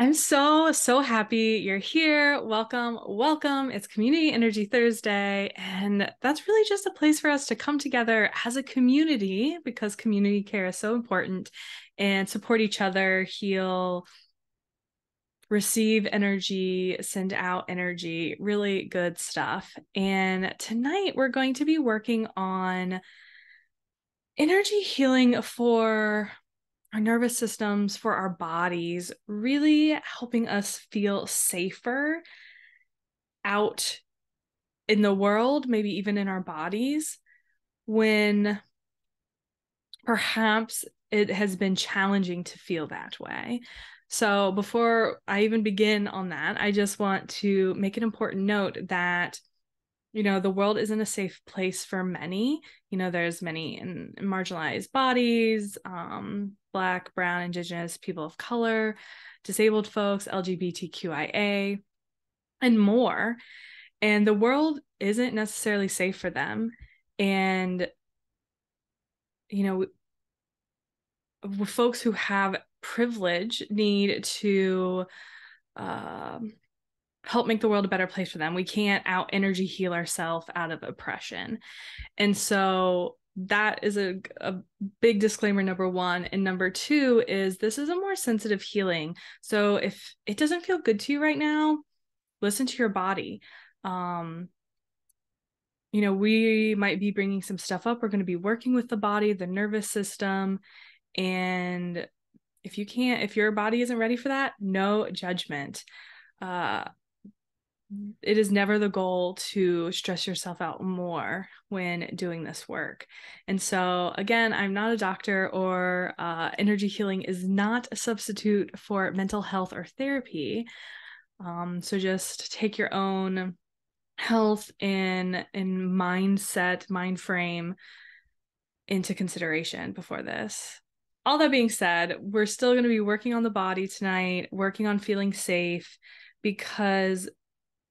I'm so happy you're here. Welcome, welcome. It's Community Energy Thursday, and that's really just a place for us to come together as a community because community care is so important and support each other, heal, receive energy, send out energy, really good stuff. And tonight we're going to be working on energy healing for our nervous systems, for our bodies, really helping us feel safer out in the world, maybe even in our bodies, when perhaps it has been challenging to feel that way. So before I even begin on that, I just want to make an important note that the world isn't a safe place for many. There's many in marginalized bodies, Black, Brown, Indigenous, people of color, disabled folks, LGBTQIA, and more. And the world isn't necessarily safe for them. And, folks who have privilege need to help make the world a better place for them. We can't out energy heal ourselves out of oppression. And so that is a big disclaimer, number one. And number two is this is a more sensitive healing. So if it doesn't feel good to you right now, listen to your body. We might be bringing some stuff up. We're going to be working with the body, the nervous system. And if your body isn't ready for that, no judgment. It is never the goal to stress yourself out more when doing this work. And so, again, I'm not a doctor, or energy healing is not a substitute for mental health or therapy. So just take your own health and mindset, mind frame into consideration before this. All that being said, we're still going to be working on the body tonight, working on feeling safe, because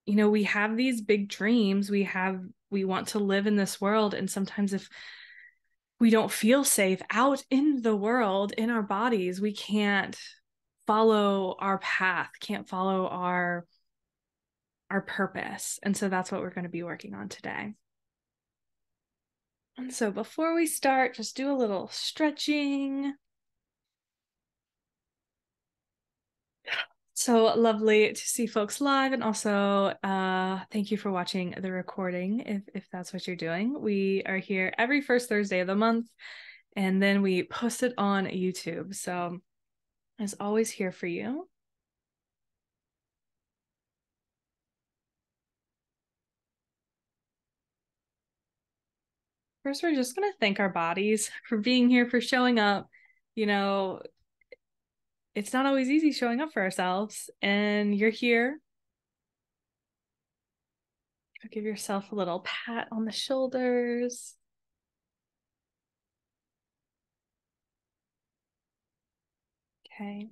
we have these big dreams. We want to live in this world. And sometimes if we don't feel safe out in the world, in our bodies, we can't follow our path, can't follow our purpose. And so that's what we're going to be working on today. And so before we start, just do a little stretching. So lovely to see folks live, and also thank you for watching the recording if that's what you're doing. We are here every first Thursday of the month, and then we post it on YouTube. So as always, here for you. First, we're just going to thank our bodies for being here, for showing up. It's not always easy showing up for ourselves, and you're here. Give yourself a little pat on the shoulders. Okay.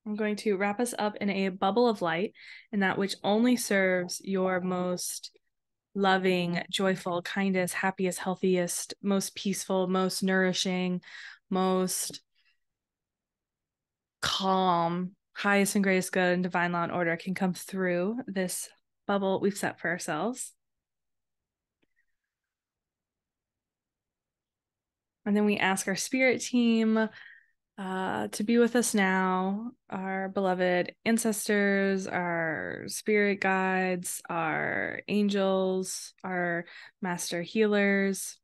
I'm going to wrap us up in a bubble of light, and that which only serves your most loving, joyful, kindest, happiest, healthiest, most peaceful, most nourishing, most calm, highest and greatest good and divine law and order can come through this bubble we've set for ourselves. And then we ask our spirit team to be with us now, our beloved ancestors, our spirit guides, our angels, our master healers.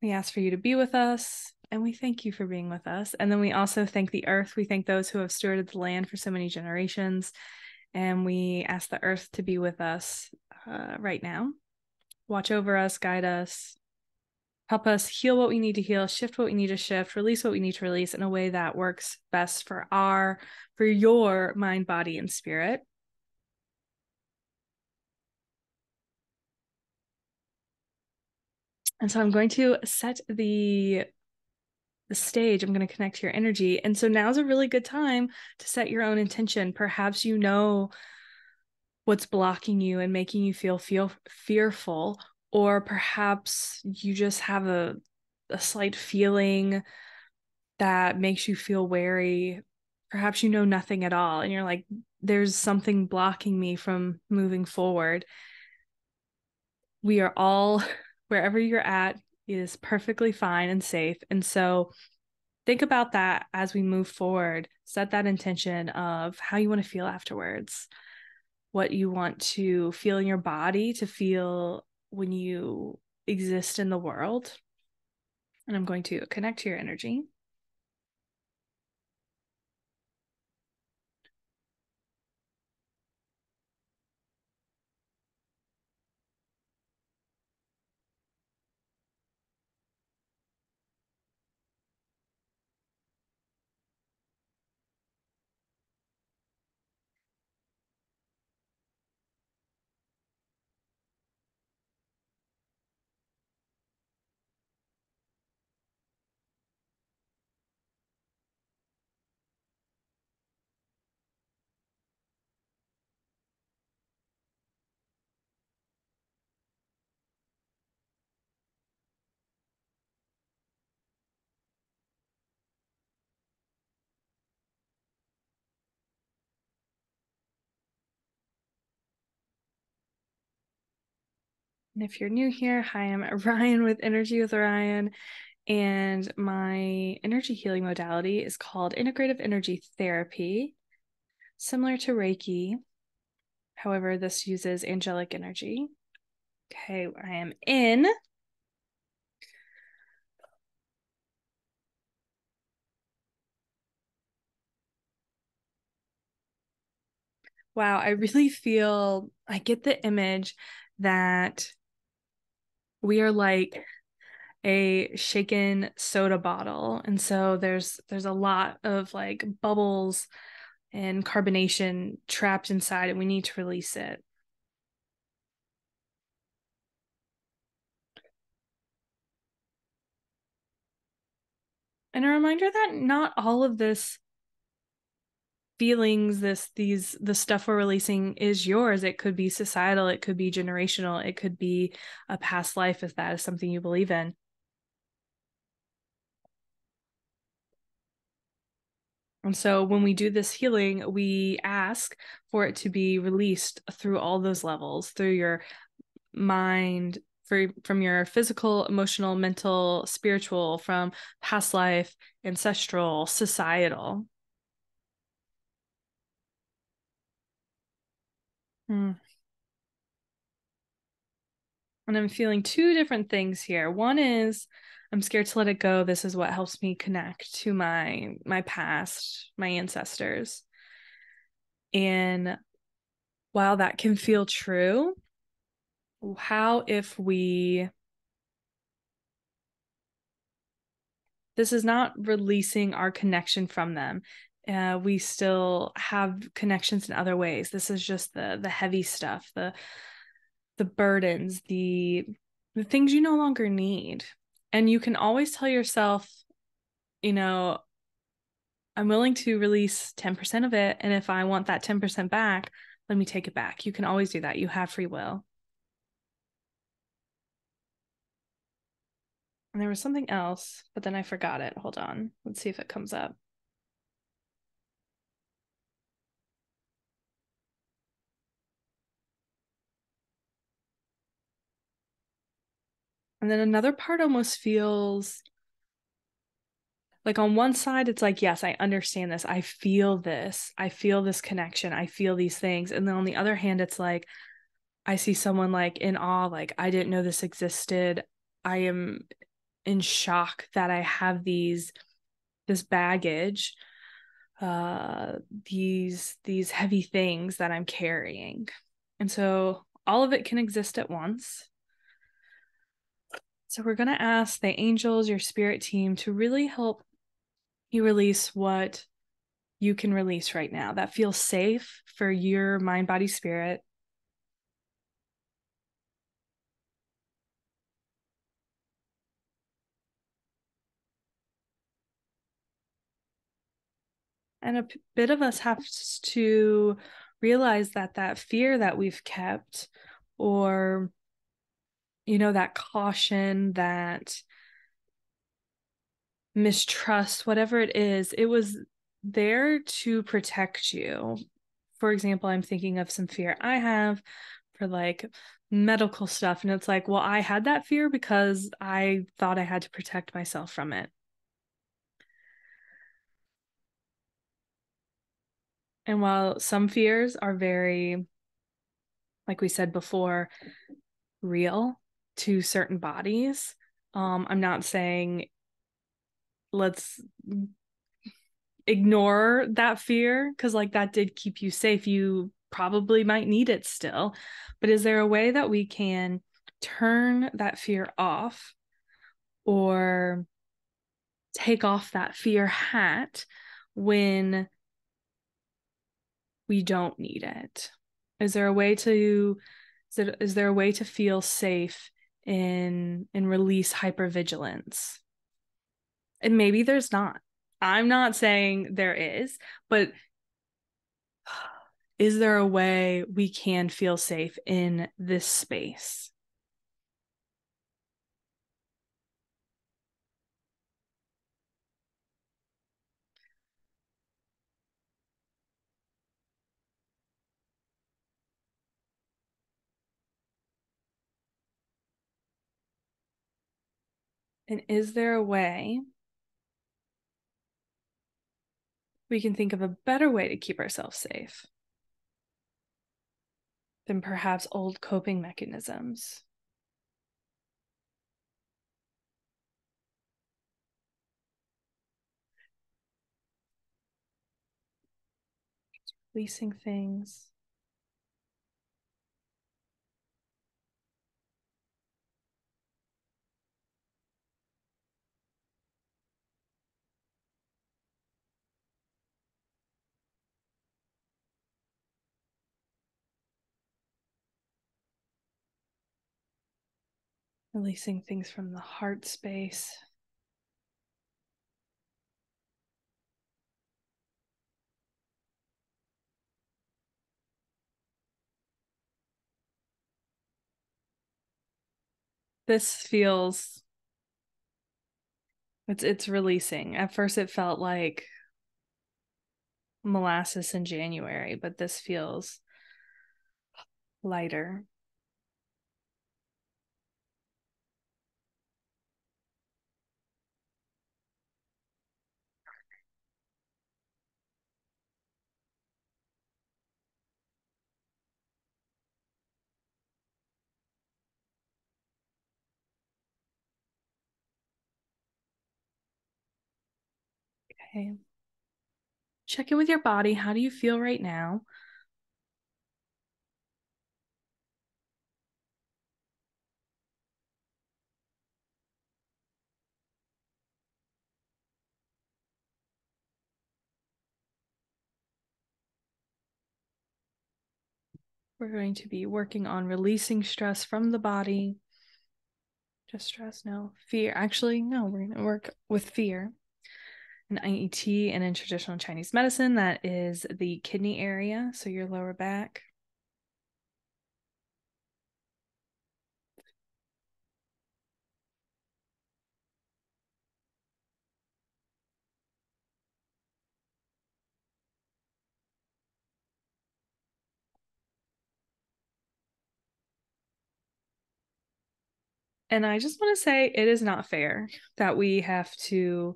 We ask for you to be with us, and we thank you for being with us. And then we also thank the earth. We thank those who have stewarded the land for so many generations. And we ask the earth to be with us right now. Watch over us, guide us, help us heal what we need to heal, shift what we need to shift, release what we need to release in a way that works best for your mind, body, and spirit. And so I'm going to set the stage. I'm going to connect to your energy. And so now's a really good time to set your own intention. Perhaps what's blocking you and making you feel fearful, or perhaps you just have a slight feeling that makes you feel wary. Perhaps you know nothing at all, and you're like, there's something blocking me from moving forward. We are all, wherever you're at, is perfectly fine and safe. And so think about that as we move forward. Set that intention of how you want to feel afterwards, what you want to feel in your body, to feel when you exist in the world. And I'm going to connect to your energy. And if you're new here, hi, I'm Ryan with Energy with Ryan. And my energy healing modality is called Integrative Energy Therapy, similar to Reiki. However, this uses angelic energy. Okay, I am in. Wow, I really feel, I get the image that we are like a shaken soda bottle. And so there's a lot of like bubbles and carbonation trapped inside, and we need to release it. And a reminder that not all of this feelings, the stuff we're releasing is yours. It could be societal, it could be generational, it could be a past life if that is something you believe in. And so when we do this healing, we ask for it to be released through all those levels, through your mind, from your physical, emotional, mental, spiritual, from past life, ancestral, societal. And I'm feeling two different things here. One is I'm scared to let it go. This is what helps me connect to my past, my ancestors. And while that can feel true, how if we this is not releasing our connection from them. We still have connections in other ways. This is just the heavy stuff, the burdens, the things you no longer need. And you can always tell yourself, you know, I'm willing to release 10% of it. And if I want that 10% back, let me take it back. You can always do that. You have free will. And there was something else, but then I forgot it. Hold on. Let's see if it comes up. And then another part almost feels like on one side, it's like, yes, I understand this. I feel this. I feel this connection. I feel these things. And then on the other hand, it's like, I see someone like in awe, like, I didn't know this existed. I am in shock that I have this baggage, uh, these heavy things that I'm carrying. And so all of it can exist at once. So we're going to ask the angels, your spirit team, to really help you release what you can release right now that feels safe for your mind, body, spirit. And a bit of us has to realize that that fear that we've kept, or, you know, that caution, that mistrust, whatever it was there to protect you. For example, I'm thinking of some fear I have for like medical stuff. And it's like, well, I had that fear because I thought I had to protect myself from it. And while some fears are very, like we said before, real to certain bodies, I'm not saying let's ignore that fear because like that did keep you safe. You probably might need it still. But is there a way that we can turn that fear off or take off that fear hat when we don't need it? Is there a way to is there a way to feel safe in release hypervigilance? And maybe there's not. I'm not saying there is, but is there a way we can feel safe in this space? And is there a way we can think of a better way to keep ourselves safe than perhaps old coping mechanisms? Releasing things. Releasing things from the heart space. This feels it's releasing. At first it felt like molasses in January, but this feels lighter. Okay. Check in with your body. How do you feel right now? We're going to be working on releasing stress from the body. Just stress, no. Fear. Actually, no, we're going to work with fear. In IET and in traditional Chinese medicine, that is the kidney area, so your lower back. And I just want to say it is not fair that we have to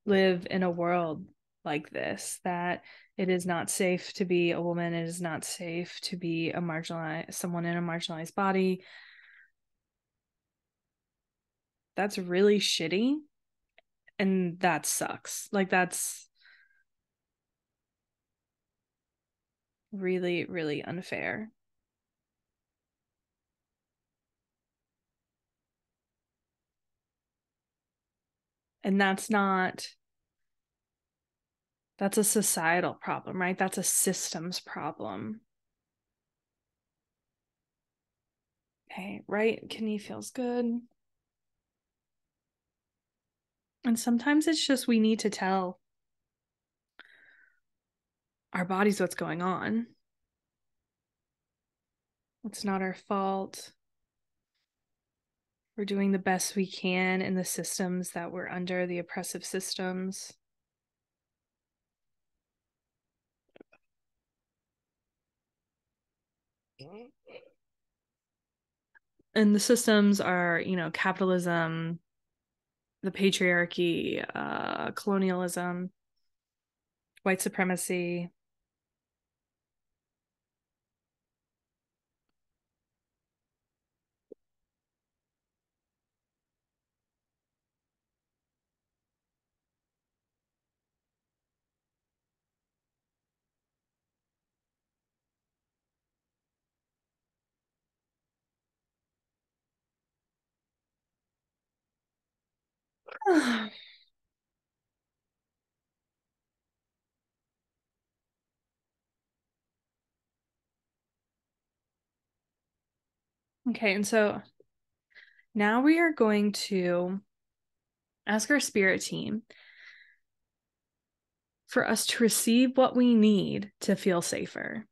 live in a world like this, that it is not safe to be a woman, it is not safe to be a marginalized someone in a marginalized body. That's really shitty and that sucks. Like that's really, really unfair. And that's a societal problem, right? That's a systems problem. Okay, right kidney feels good. And sometimes it's just we need to tell our bodies what's going on. It's not our fault. We're doing the best we can in the systems that we're under, the oppressive systems. And the systems are, capitalism, the patriarchy, colonialism, white supremacy. Okay, and so now we are going to ask our spirit team for us to receive what we need to feel safer.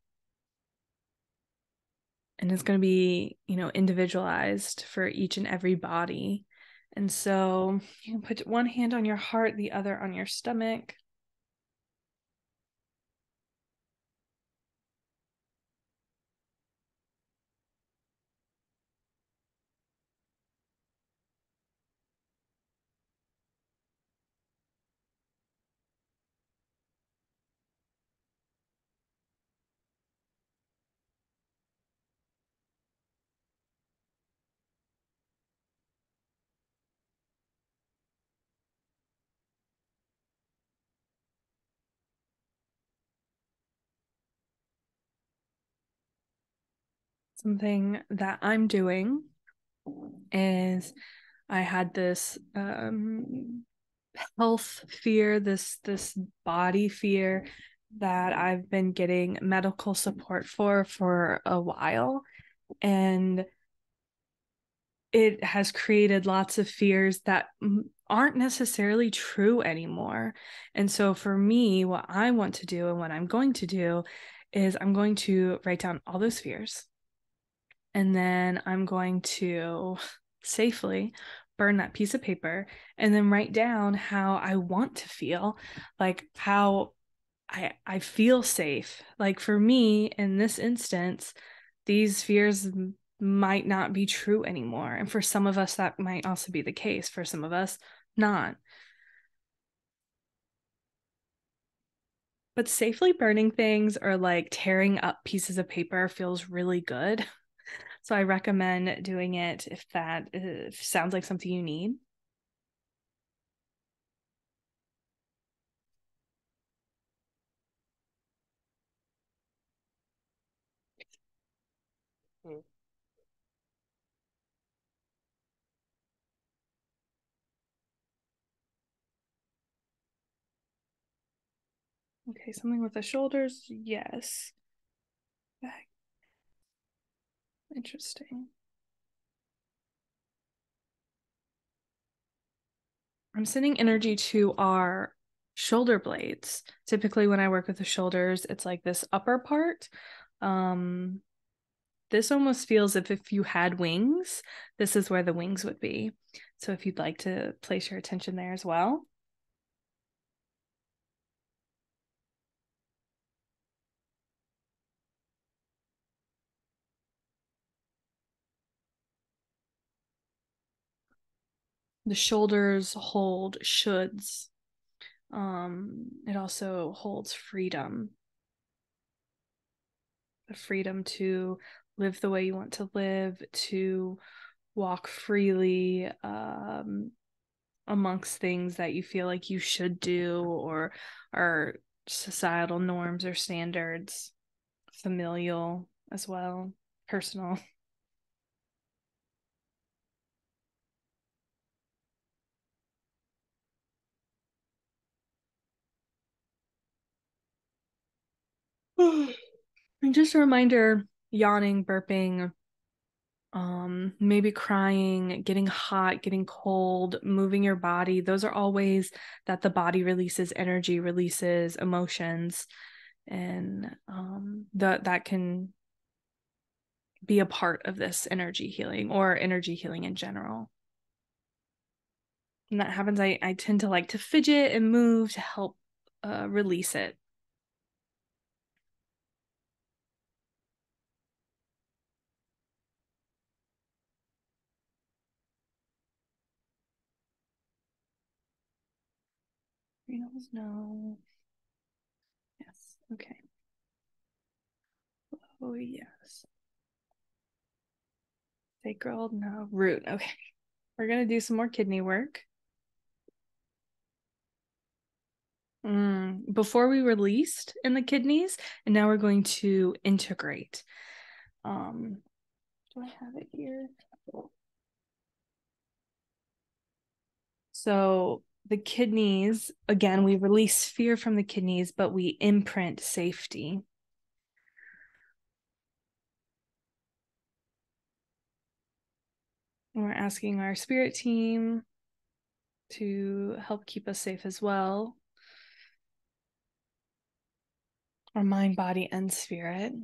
And it's going to be, individualized for each and every body. And so you can put one hand on your heart, the other on your stomach. Something that I'm doing is I had this health fear, this body fear that I've been getting medical support for a while, and it has created lots of fears that aren't necessarily true anymore. And so for me, what I want to do and what I'm going to do is I'm going to write down all those fears, and then I'm going to safely burn that piece of paper and then write down how I want to feel, like how I feel safe. Like for me in this instance, these fears might not be true anymore. And for some of us, that might also be the case. For some of us, not. But safely burning things or like tearing up pieces of paper feels really good. So I recommend doing it if that sounds like something you need. Okay, something with the shoulders, yes. Back. Interesting. I'm sending energy to our shoulder blades. Typically, when I work with the shoulders, it's like this upper part. Um, this almost feels if you had wings, this is where the wings would be. So if you'd like to place your attention there as well. The shoulders hold shoulds. It also holds freedom, the freedom to live the way you want to live, to walk freely amongst things that you feel like you should do or are societal norms or standards, familial as well, personal. And just a reminder, yawning, burping, maybe crying, getting hot, getting cold, moving your body, those are all ways that the body releases energy, releases emotions, and that can be a part of this energy healing or energy healing in general. when that happens, I tend to like to fidget and move to help release it. Renals, no. Yes. Okay. Oh, yes. Sacral, no. Root. Okay. We're going to do some more kidney work. Before we released in the kidneys, and now we're going to integrate. Do I have it here? So the kidneys, again, we release fear from the kidneys, but we imprint safety. And we're asking our spirit team to help keep us safe as well. Our mind, body, and spirit.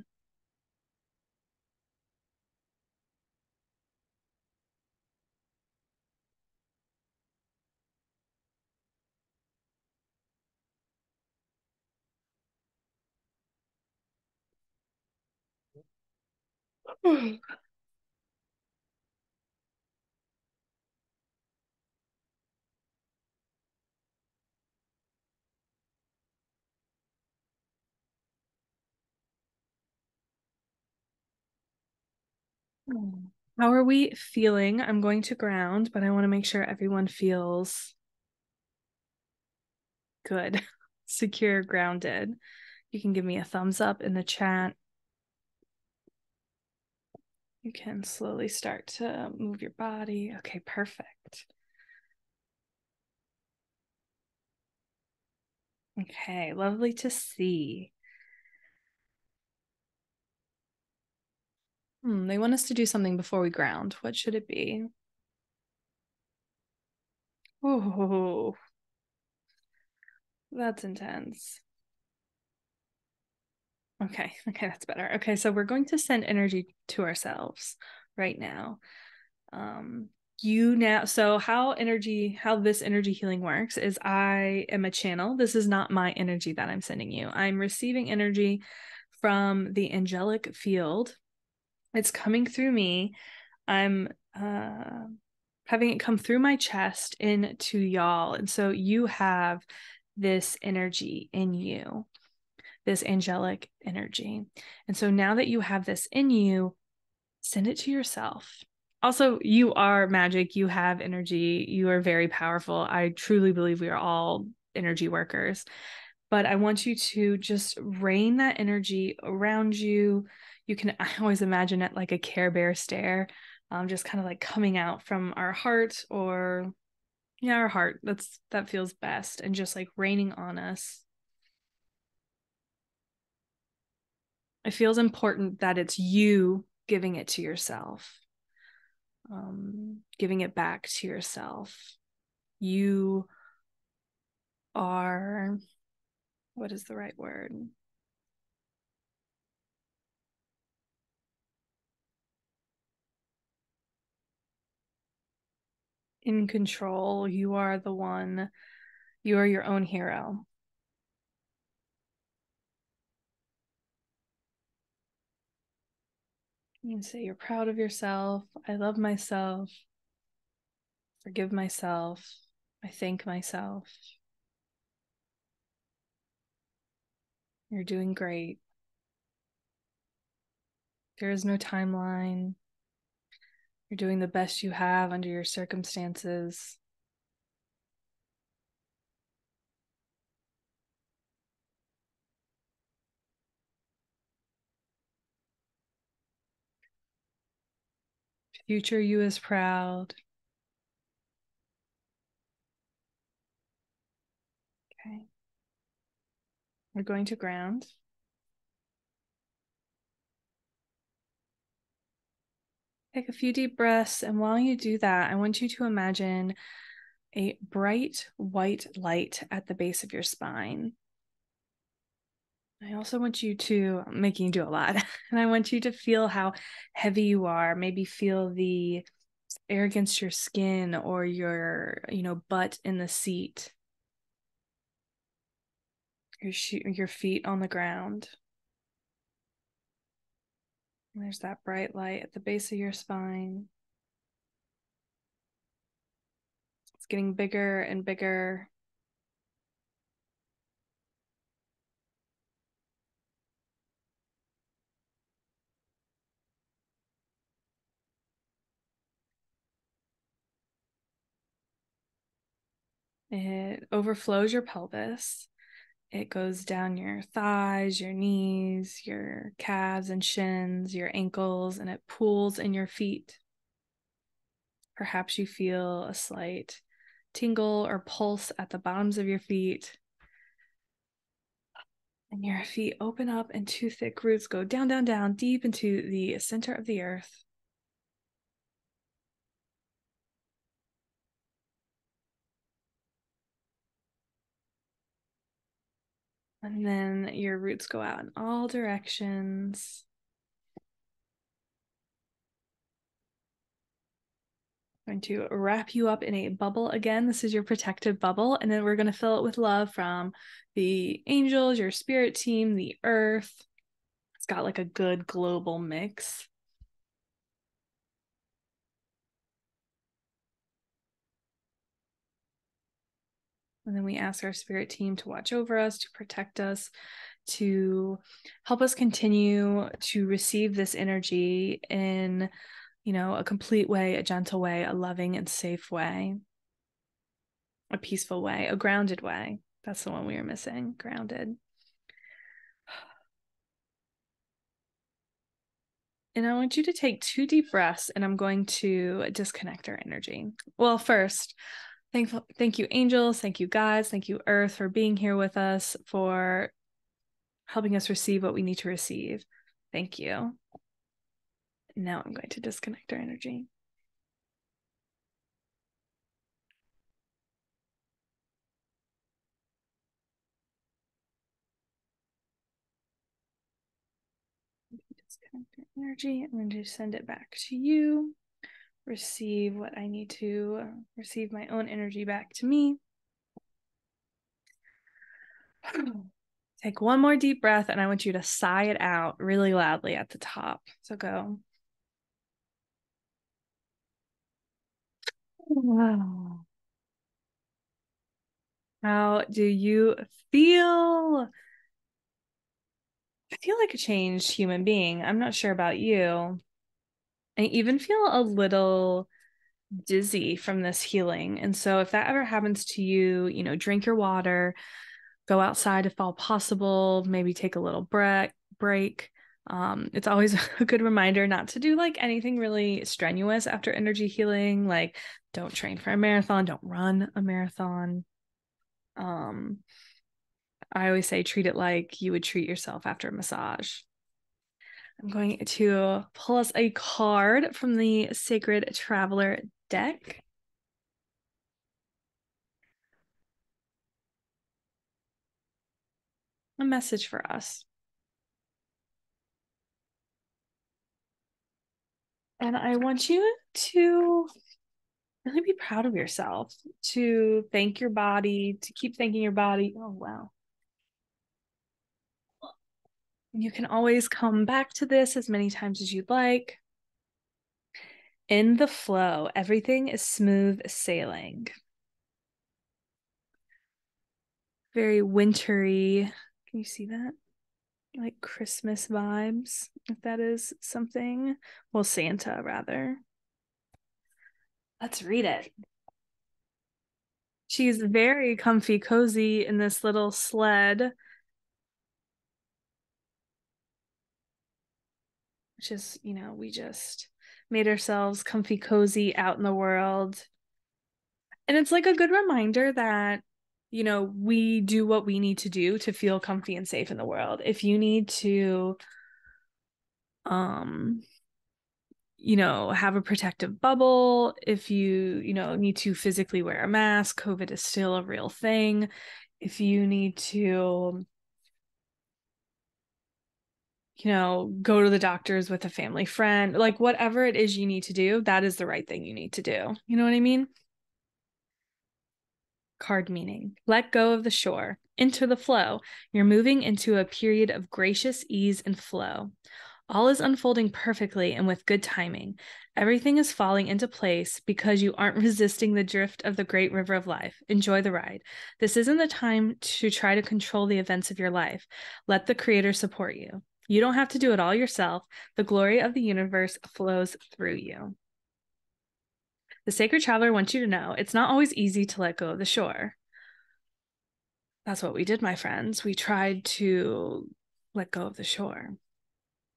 How are we feeling? I'm going to ground, but I want to make sure everyone feels good, secure, grounded. You can give me a thumbs up in the chat. You can slowly start to move your body. Okay, perfect. Okay, lovely to see. They want us to do something before we ground. What should it be? Oh, that's intense. Okay, that's better. Okay, so we're going to send energy to ourselves right now. So how this energy healing works is I am a channel. This is not my energy that I'm sending you. I'm receiving energy from the angelic field. It's coming through me. I'm having it come through my chest into y'all. And so you have this energy in you, this angelic energy. And so now that you have this in you, send it to yourself. Also, you are magic. You have energy. You are very powerful. I truly believe we are all energy workers. But I want you to just rain that energy around you. I always imagine it like a Care Bear stare, just kind of like coming out from our heart or, yeah, our heart. That feels best. And just like raining on us. It feels important that it's you giving it to yourself, giving it back to yourself. You are, what is the right word? In control. You are the one, you are your own hero. You can say you're proud of yourself. I love myself. Forgive myself. I thank myself. You're doing great. There is no timeline. You're doing the best you have under your circumstances. Future you is proud. Okay. We're going to ground. Take a few deep breaths. And while you do that, I want you to imagine a bright white light at the base of your spine. I also want you to, I'm making you do a lot, and I want you to feel how heavy you are. Maybe feel the air against your skin or your, butt in the seat, your feet on the ground. And there's that bright light at the base of your spine. It's getting bigger and bigger. It overflows your pelvis. It goes down your thighs, your knees, your calves and shins, your ankles, and it pools in your feet. Perhaps you feel a slight tingle or pulse at the bottoms of your feet. And your feet open up and two thick roots go down, down, down, deep into the center of the earth. And then your roots go out in all directions. I'm going to wrap you up in a bubble again. This is your protective bubble. And then we're going to fill it with love from the angels, your spirit team, the earth. It's got like a good global mix. And then we ask our spirit team to watch over us, to protect us, to help us continue to receive this energy in, a complete way, a gentle way, a loving and safe way, a peaceful way, a grounded way. That's the one we were missing, grounded. And I want you to take 2 deep breaths, and I'm going to disconnect our energy. Well, first, thank you, angels. Thank you, guides. Thank you, earth, for being here with us, for helping us receive what we need to receive. Thank you. Now I'm going to disconnect our energy. Disconnect our energy. I'm going to send it back to you. Receive what I need to receive, my own energy back to me. Take one more deep breath, and I want you to sigh it out really loudly at the top. So go. Wow. How do you feel? I feel like a changed human being. I'm not sure about you. I even feel a little dizzy from this healing. And so if that ever happens to you, drink your water, go outside if all possible, maybe take a little break. It's always a good reminder not to do like anything really strenuous after energy healing. Like, don't train for a marathon, don't run a marathon. I always say treat it like you would treat yourself after a massage. I'm going to pull us a card from the Sacred Traveler deck. A message for us. And I want you to really be proud of yourself, to thank your body, to keep thanking your body. Oh, wow. You can always come back to this as many times as you'd like. In the flow, everything is smooth sailing. Very wintry. Can you see that? Like Christmas vibes, if that is something. Well, Santa, rather. Let's read it. She's very comfy, cozy in this little sled, which is, we just made ourselves comfy, cozy out in the world. And it's like a good reminder that, we do what we need to do to feel comfy and safe in the world. If you need to, have a protective bubble, if you, need to physically wear a mask, COVID is still a real thing. If you need to go to the doctors with a family friend, like whatever it is you need to do, that is the right thing you need to do. You know what I mean? Card meaning: let go of the shore, enter the flow. You're moving into a period of gracious ease and flow. All is unfolding perfectly and with good timing. Everything is falling into place because you aren't resisting the drift of the great river of life. Enjoy the ride. This isn't the time to try to control the events of your life. Let the Creator support you. You don't have to do it all yourself. The glory of the universe flows through you. The Sacred Traveler wants you to know it's not always easy to let go of the shore. That's what we did, my friends. We tried to let go of the shore.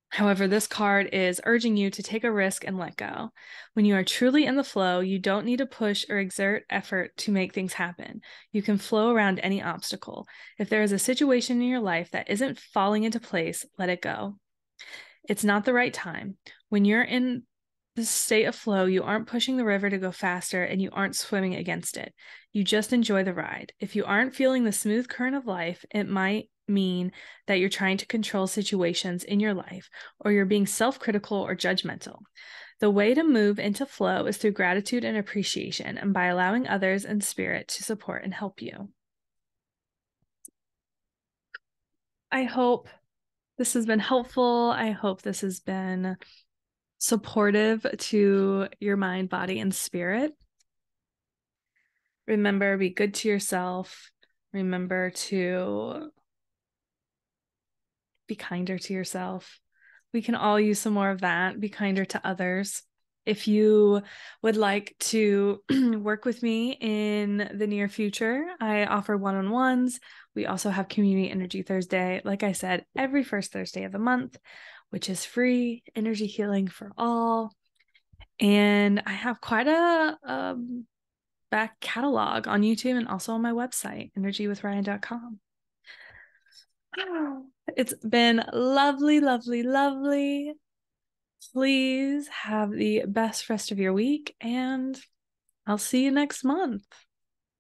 However, this card is urging you to take a risk and let go. When you are truly in the flow, you don't need to push or exert effort to make things happen. You can flow around any obstacle. If there is a situation in your life that isn't falling into place, let it go. It's not the right time. When you're in the state of flow, you aren't pushing the river to go faster and you aren't swimming against it. You just enjoy the ride. If you aren't feeling the smooth current of life, it might mean that you're trying to control situations in your life, or you're being self-critical or judgmental. The way to move into flow is through gratitude and appreciation, and by allowing others in spirit to support and help you. I hope this has been helpful. I hope this has been supportive to your mind, body, and spirit. Remember, be good to yourself. Remember to be kinder to yourself. We can all use some more of that. Be kinder to others. If you would like to work with me in the near future, I offer one-on-ones. We also have Community Energy Thursday, like I said, every first Thursday of the month, which is free energy healing for all. And I have quite a back catalog on YouTube and also on my website, energywithryan.com. It's been lovely, lovely, lovely. Please have the best rest of your week, and I'll see you next month.